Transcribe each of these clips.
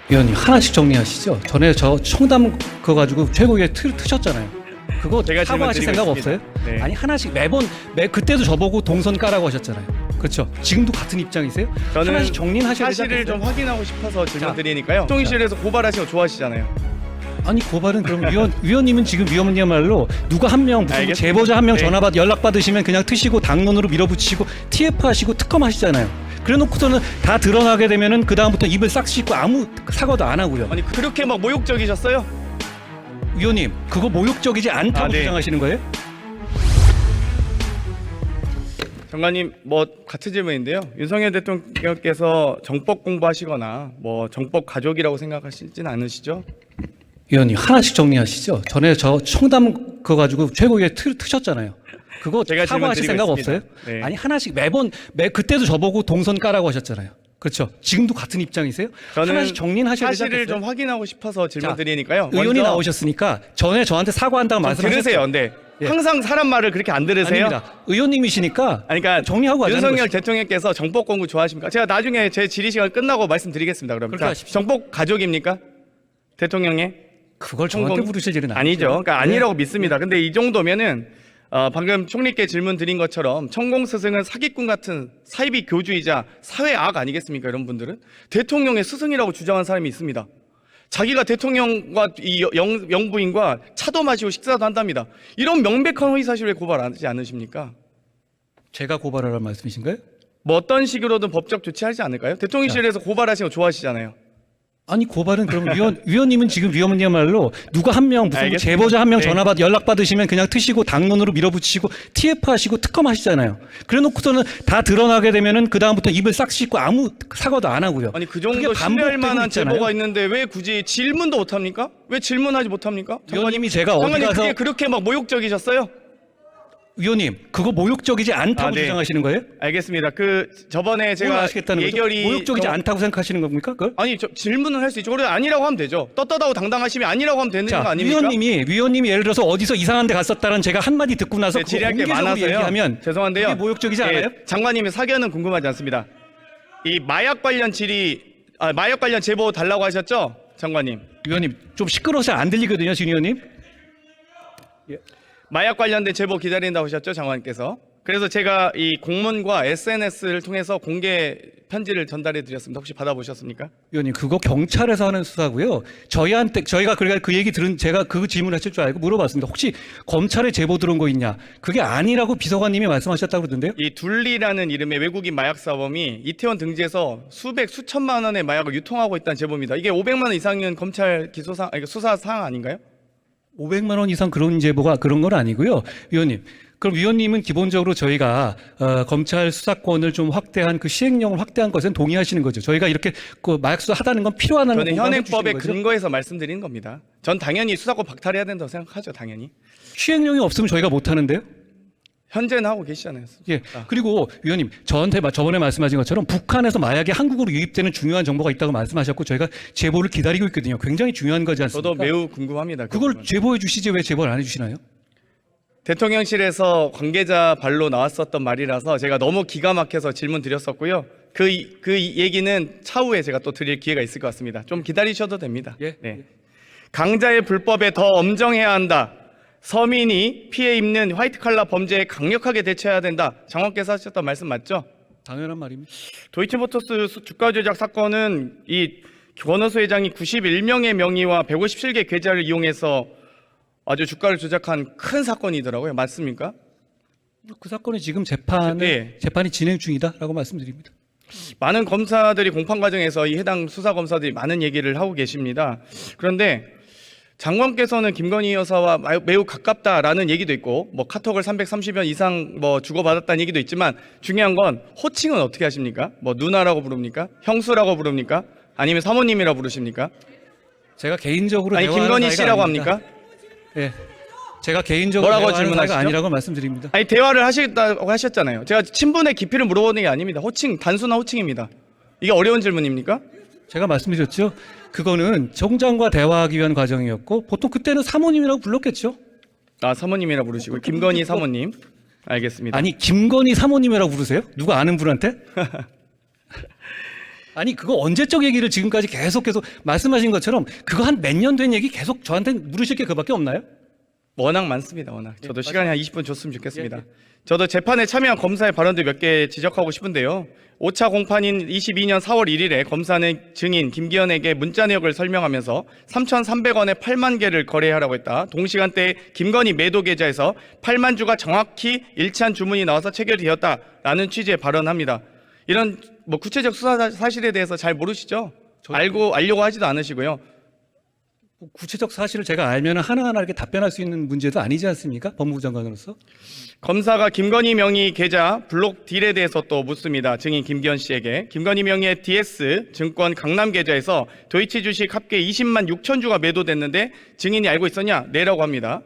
위원님 하나씩 정리하시죠. 전에 저 청담 그거 가지고 최고위에 트셨잖아요. 그거 제가 사과하실 생각 없어요? 네. 아니 하나씩 매번 그때도 저보고 동선 까라고 하셨잖아요. 그렇죠? 지금도 같은 입장이세요? 저는 하나씩 정리는 하셔야 되지 사실을 않겠어요? 좀 확인하고 싶어서 질문 자, 드리니까요. 대통령실에서 고발하시는 거 좋아하시잖아요. 아니 고발은 그럼 위원님은 지금 위원님야말로 누가 한 명 무슨 알겠습니다. 제보자 한 명 네. 연락 받으시면 그냥 트시고 당론으로 밀어붙이고 TF 하시고 특검 하시잖아요. 그래놓고서는 다 드러나게 되면은 그 다음부터 입을 싹 씻고 아무 사과도 안 하고요. 아니 그렇게 막 모욕적이셨어요? 위원님 그거 모욕적이지 않다고 네. 주장하시는 거예요? 장관님 뭐 같은 질문인데요. 윤석열 대통령께서 정법 공부하시거나 뭐 정법 가족이라고 생각하시진 않으시죠? 위원님 하나씩 정리하시죠. 전에 저 청담 그거 가지고 최고위에 트셨잖아요. 그거 제가 사과하실 생각 질문드리고 없어요? 있습니다. 네. 아니 하나씩 그때도 저보고 동선 까라고 하셨잖아요. 그렇죠? 지금도 같은 입장이세요? 저는 하나씩 정리는 하셔야 되지 사실을 않겠어요? 좀 확인하고 싶어서 질문 자, 드리니까요. 의원이 먼저 나오셨으니까 전에 저한테 사과한다고 좀 말씀하셨죠. 들으세요. 근데 예. 항상 사람 말을 그렇게 안 들으세요? 아닙니다. 의원님이시니까 아니, 그러니까 정리하고 하자는 윤석열 것이죠. 대통령께서 정법 공부 좋아하십니까? 제가 나중에 제 질의 시간 끝나고 말씀드리겠습니다. 그럼 그렇게 자, 하십시오. 정법 가족입니까? 대통령의 그걸 저한테 성공- 물으실 일은 아니죠. 그러니까 네. 아니라고 믿습니다. 근데 이 정도면은 방금 총리께 질문 드린 것처럼 천공 스승은 사기꾼 같은 사이비 교주이자 사회 악 아니겠습니까? 이런 분들은 대통령의 스승이라고 주장한 사람이 있습니다. 자기가 대통령과 이 영부인과 차도 마시고 식사도 한답니다. 이런 명백한 허위 사실을 고발하지 않으십니까? 제가 고발하라는 말씀이신가요? 뭐 어떤 식으로든 법적 조치하지 않을까요? 대통령실에서 고발하시는 거 좋아하시잖아요. 아니 고발은 그럼 위원님은 지금 위원님야말로 누가 한 명 무슨 알겠습니다. 제보자 한 명 네. 연락 받으시면 그냥 트시고 당론으로 밀어붙이고 TF 하시고 특검 하시잖아요. 그래놓고서는 다 드러나게 되면은 그 다음부터 입을 싹 씻고 아무 사과도 안 하고요. 아니 그 그게 정도 신뢰할 반복되고 만한 있잖아요. 제보가 있는데 왜 굳이 질문도 못합니까? 왜 질문하지 못합니까? 위원님이 제가 어디 장관님 가서 그게 그렇게 막 모욕적이셨어요? 위원님 그거 모욕적이지 않다고 네. 주장하시는 거예요? 알겠습는 그 저번에 뭘 제가 아시겠다는 예결이 거죠? 모욕적이지 않다고 생각하시는 겁니까? 그걸? 아니 질문은 할 수 있죠. 그래 아니라고 하면 되죠. 떳떳하고 당당하시면 아니라고 하면 되는 거 자, 아닙니까? 위원님이 예를 들어서 어디서 이상한 데 갔었다는 제가 한마디 듣고 나서 네, 그거 질의할 게 공개적으로 많아서요. 얘기하면 죄송한데요. 그게 모욕적이지 예, 않아요? 장관님의 사견은 궁금하지 않습니다. 이 마약 관련 마약 관련 제보 달라고 하셨죠, 장관님? 위원님 좀 시끄러워서 안 들리거든요, 진 위원님. 마약 관련된 제보 기다린다고 하셨죠, 장관님께서. 그래서 제가 이 공문과 SNS를 통해서 공개 편지를 전달해 드렸습니다. 혹시 받아보셨습니까? 위원님 그거 경찰에서 하는 수사고요. 저희가 그 얘기 들은 제가 그 질문하실 줄 알고 물어봤습니다. 혹시 검찰에 제보 들어온 거 있냐? 그게 아니라고 비서관님이 말씀하셨다고 그러던데요. 이 둘리라는 이름의 외국인 마약 사범이 이태원 등지에서 수천만 원의 마약을 유통하고 있다는 제보입니다. 이게 500만 원 이상은 검찰 수사 사항 아닌가요? 500만 원 이상 그런 제보가 그런 건 아니고요. 위원님. 그럼 위원님은 기본적으로 저희가 검찰 수사권을 좀 확대한 그 시행령을 확대한 것은 동의하시는 거죠. 저희가 이렇게 그 마약 수사 하다는 건 필요하다는 저는 공감해 현행법의 주시는 거죠? 근거에서 말씀드리는 겁니다. 전 당연히 수사권 박탈해야 된다고 생각하죠, 당연히. 시행령이 없으면 저희가 못 하는데요. 현재는 하고 계시잖아요. 예. 그리고 위원님 저한테 저번에 말씀하신 것처럼 북한에서 마약이 한국으로 유입되는 중요한 정보가 있다고 말씀하셨고 저희가 제보를 기다리고 있거든요. 굉장히 중요한 거지 않습니까? 저도 매우 궁금합니다. 그 그걸 부분. 제보해 주시지 왜 제보를 안 해주시나요? 대통령실에서 관계자 발로 나왔었던 말이라서 제가 너무 기가 막혀서 질문 드렸었고요. 그 얘기는 차후에 제가 또 드릴 기회가 있을 것 같습니다. 좀 기다리셔도 됩니다. 예. 네. 강자의 불법에 더 엄정해야 한다. 서민이 피해 입는 화이트 칼라 범죄에 강력하게 대처해야 된다. 장관께서 하셨던 말씀 맞죠? 당연한 말입니다. 도이치모터스 주가 조작 사건은 이 권오수 회장이 91명의 명의와 157개 계좌를 이용해서 아주 주가를 조작한 큰 사건이더라고요. 맞습니까? 그 사건이 지금 네. 재판이 진행 중이다라고 말씀드립니다. 많은 검사들이 공판 과정에서 이 해당 수사 검사들이 많은 얘기를 하고 계십니다. 그런데 장관께서는 김건희 여사와 매우 가깝다라는 얘기도 있고 뭐 카톡을 330여 이상 뭐 주고받았다는 얘기도 있지만 중요한 건 호칭은 어떻게 하십니까? 뭐 누나라고 부릅니까? 형수라고 부릅니까? 아니면 사모님이라고 부르십니까? 제가 개인적으로 아니 대화하는 김건희 사이가 씨라고 아닙니다. 합니까? 예. 제가 개인적으로 뭐라고 대화하는 사이가 질문하시죠? 아니라고 말씀드립니다. 아니 대화를 하시겠다고 하셨잖아요. 제가 친분의 깊이를 물어보는 게 아닙니다. 호칭 단순한 호칭입니다. 이게 어려운 질문입니까? 제가 말씀드렸죠. 그거는 총장과 대화하기 위한 과정이었고 보통 그때는 사모님이라고 불렀겠죠. 아 사모님이라 부르시고 김건희 사모님. 알겠습니다. 아니 김건희 사모님이라고 부르세요? 누가 아는 분한테? 아니 그거 언제적 얘기를 지금까지 계속 말씀하신 것처럼 그거 한 몇 년 된 얘기 계속 저한테 물으실 게 그밖에 없나요? 워낙 많습니다. 워낙. 저도 시간이 한 20분 줬으면 좋겠습니다. 예. 저도 재판에 참여한 검사의 발언들 몇 개 지적하고 싶은데요. 5차 공판인 22년 4월 1일에 검사는 증인 김기현에게 문자 내역을 설명하면서 3,300원에 8만 개를 거래하라고 했다. 동시간대에 김건희 매도 계좌에서 8만 주가 정확히 일치한 주문이 나와서 체결되었다라는 취지의 발언합니다. 이런 뭐 구체적 수사 사실에 대해서 잘 모르시죠? 알려고 하지도 않으시고요. 구체적 사실을 제가 알면 하나하나 이렇게 답변할 수 있는 문제도 아니지 않습니까? 법무부 장관으로서. 검사가 김건희 명의 계좌 블록 딜에 대해서 또 묻습니다. 증인 김기현 씨에게. 김건희 명의의 DS 증권 강남 계좌에서 도이치 주식 합계 20만 6천 주가 매도됐는데 증인이 알고 있었냐? 네라고 합니다.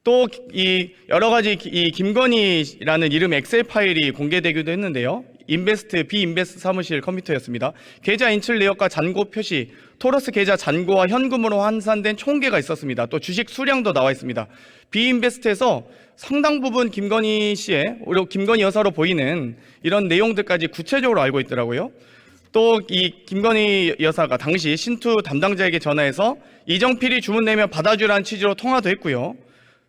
또 이 여러 가지 이 김건희라는 이름 엑셀 파일이 공개되기도 했는데요. 비인베스트 사무실 컴퓨터였습니다. 계좌 인출 내역과 잔고 표시, 토러스 계좌 잔고와 현금으로 환산된 총계가 있었습니다. 또 주식 수량도 나와 있습니다. 비인베스트에서 상당 부분 김건희 씨의, 오히려 김건희 여사로 보이는 이런 내용들까지 구체적으로 알고 있더라고요. 또 이 김건희 여사가 당시 신투 담당자에게 전화해서 이정필이 주문 내면 받아주라는 취지로 통화도 했고요.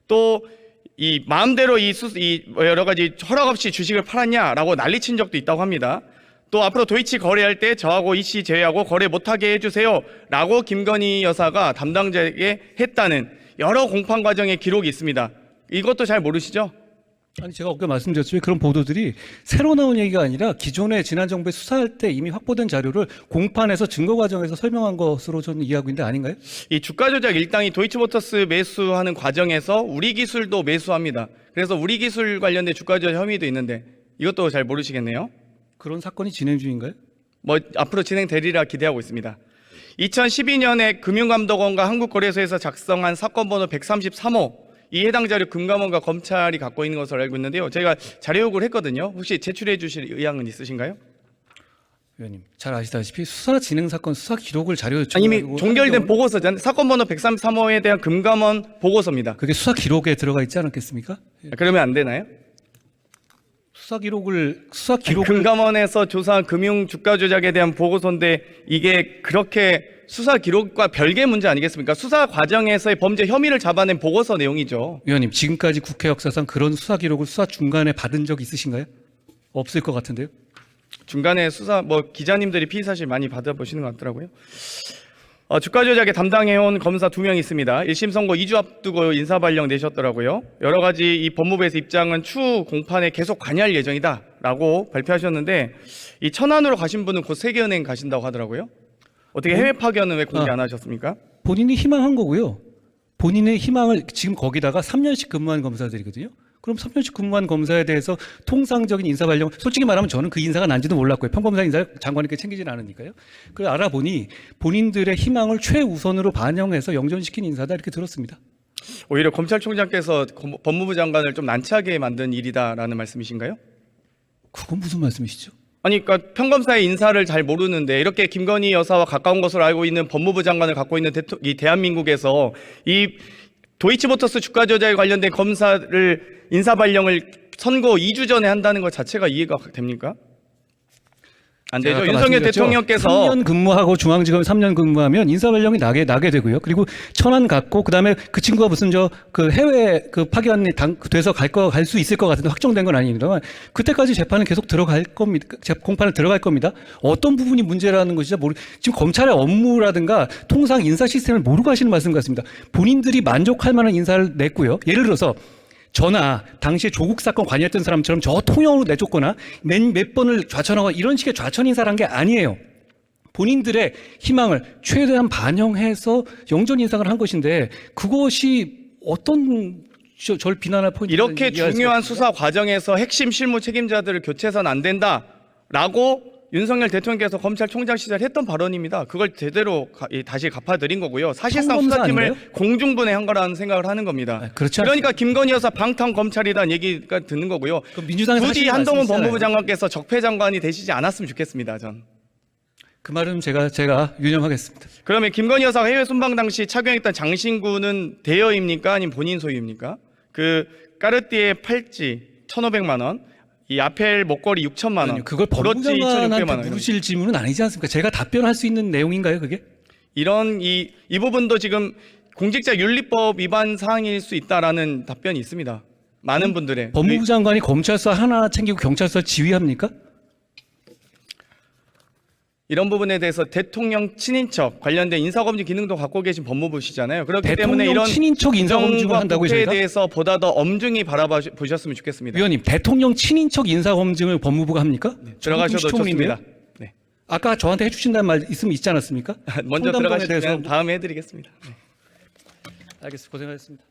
또 이 마음대로 이 여러 가지 허락 없이 주식을 팔았냐라고 난리친 적도 있다고 합니다. 또 앞으로 도이치 거래할 때 저하고 이 씨 제외하고 거래 못하게 해주세요라고 김건희 여사가 담당자에게 했다는 여러 공판 과정의 기록이 있습니다. 이것도 잘 모르시죠? 아니 제가 아까 말씀드렸지만 그런 보도들이 새로 나온 얘기가 아니라 기존에 지난 정부에 수사할 때 이미 확보된 자료를 공판에서 증거 과정에서 설명한 것으로 저는 이해하고 있는데 아닌가요? 이 주가 조작 일당이 도이치모터스 매수하는 과정에서 우리 기술도 매수합니다. 그래서 우리 기술 관련된 주가 조작 혐의도 있는데 이것도 잘 모르시겠네요. 그런 사건이 진행 중인가요? 뭐 앞으로 진행되리라 기대하고 있습니다. 2012년에 금융감독원과 한국거래소에서 작성한 사건 번호 133호, 이 해당 자료 금감원과 검찰이 갖고 있는 것으로 알고 있는데요. 제가 자료 요구를 했거든요. 혹시 제출해 주실 의향은 있으신가요? 위원님 잘 아시다시피 수사 진행 사건 수사 기록을 자료 이미 종결된 보고서잖아요. 사건 번호 133호에 대한 금감원 보고서입니다. 그게 수사 기록에 들어가 있지 않았겠습니까? 그러면 안 되나요? 수사 기록을 금감원에서 조사한 금융 주가 조작에 대한 보고서인데 이게 그렇게 수사 기록과 별개 문제 아니겠습니까? 수사 과정에서의 범죄 혐의를 잡아낸 보고서 내용이죠. 위원님 지금까지 국회 역사상 그런 수사 기록을 수사 중간에 받은 적 있으신가요? 없을 것 같은데요. 중간에 수사 기자님들이 피의 사실 많이 받아보시는 것 같더라고요. 주가 조작에 담당해온 검사 2명 있습니다. 1심 선고 2주 앞두고 인사 발령 내셨더라고요. 여러 가지 이 법무부에서 입장은 추후 공판에 계속 관여할 예정이다라고 발표하셨는데 이 천안으로 가신 분은 곧 세계은행 가신다고 하더라고요. 어떻게 해외 파견은 왜 공개 안 하셨습니까? 본인이 희망한 거고요. 본인의 희망을 지금 거기다가 3년씩 근무한 검사들이거든요. 그럼 3년씩 근무한 검사에 대해서 통상적인 인사 발령, 솔직히 말하면 저는 그 인사가 난지도 몰랐고요. 평검사 인사 장관님께 챙기지는 않으니까요. 그래서 알아보니 본인들의 희망을 최우선으로 반영해서 영전시킨 인사다 이렇게 들었습니다. 오히려 검찰총장께서 법무부 장관을 좀 난처하게 만든 일이다라는 말씀이신가요? 그건 무슨 말씀이시죠? 아니, 그러니까 평검사의 인사를 잘 모르는데 이렇게 김건희 여사와 가까운 것으로 알고 있는 법무부 장관을 갖고 있는 이 대한민국에서 이 도이치모터스 주가 조작에 관련된 검사를 인사 발령을 선거 2주 전에 한다는 것 자체가 이해가 됩니까? 안 되죠. 윤석열 대통령께서 3년 근무하고 중앙지검 3년 근무하면 인사 발령이 나게 되고요. 그리고 천안 갔고 그다음에 그 친구가 무슨 그 해외 파견이 돼서 갈 수 있을 것 같은데 확정된 건 아닙니다만 그때까지 재판은 계속 들어갈 겁니다. 공판을 들어갈 겁니다. 어떤 부분이 문제라는 것이죠. 지금 검찰의 업무라든가 통상 인사 시스템을 모르고 하시는 말씀 같습니다. 본인들이 만족할 만한 인사를 냈고요. 예를 들어서 저나 당시에 조국 사건 관여했던 사람처럼 저 통영으로 내쫓거나 몇 번을 좌천하고 이런 식의 좌천 인사를 한 게 아니에요. 본인들의 희망을 최대한 반영해서 영전 인상을 한 것인데 그것이 어떤 절 비난할 포인트 이렇게 중요한 수사 과정에서 핵심 실무 책임자들을 교체해서는 안 된다라고 윤석열 대통령께서 검찰총장 시절 했던 발언입니다. 그걸 제대로 다시 갚아드린 거고요. 사실상 수사팀을 아닌가요? 공중분해한 거라는 생각을 하는 겁니다. 그러니까 김건희 여사 방탄 검찰이라는 얘기가 듣는 거고요. 부디 한동훈 법무부 장관께서 적폐장관이 되시지 않았으면 좋겠습니다. 전. 그 말은 제가 유념하겠습니다. 그러면 김건희 여사가 해외 순방 당시 착용했던 장신구는 대여입니까? 아니면 본인 소유입니까? 그 까르띠에 팔찌 1,500만 원, 이 아펠 목걸이 6천만 원, 그걸 법무부 브로치 2,600만 장관한테 원. 물으실 질문은 아니지 않습니까? 제가 답변할 수 있는 내용인가요, 그게? 이런 이 부분도 지금 공직자 윤리법 위반 사항일 수 있다라는 답변이 있습니다. 많은 분들의 법무부 장관이 검찰서 하나 챙기고 경찰서 지휘합니까? 이런 부분에 대해서 대통령 친인척 관련된 인사검증 기능도 갖고 계신 법무부시잖아요. 그렇기 때문에 대통령 이런 친인척 인사검증을 국정과 한다고요, 국회에 저희가? 대해서 보다 더 엄중히 바라보셨으면 좋겠습니다. 위원님, 대통령 친인척 인사검증을 법무부가 합니까? 들어가셔도 시초문인데요? 좋습니다. 네. 아까 저한테 해주신다는 말 있으면 있지 않았습니까? 먼저 청담동에 들어가시면 다음에 해드리겠습니다. 네. 알겠습니다. 고생하셨습니다.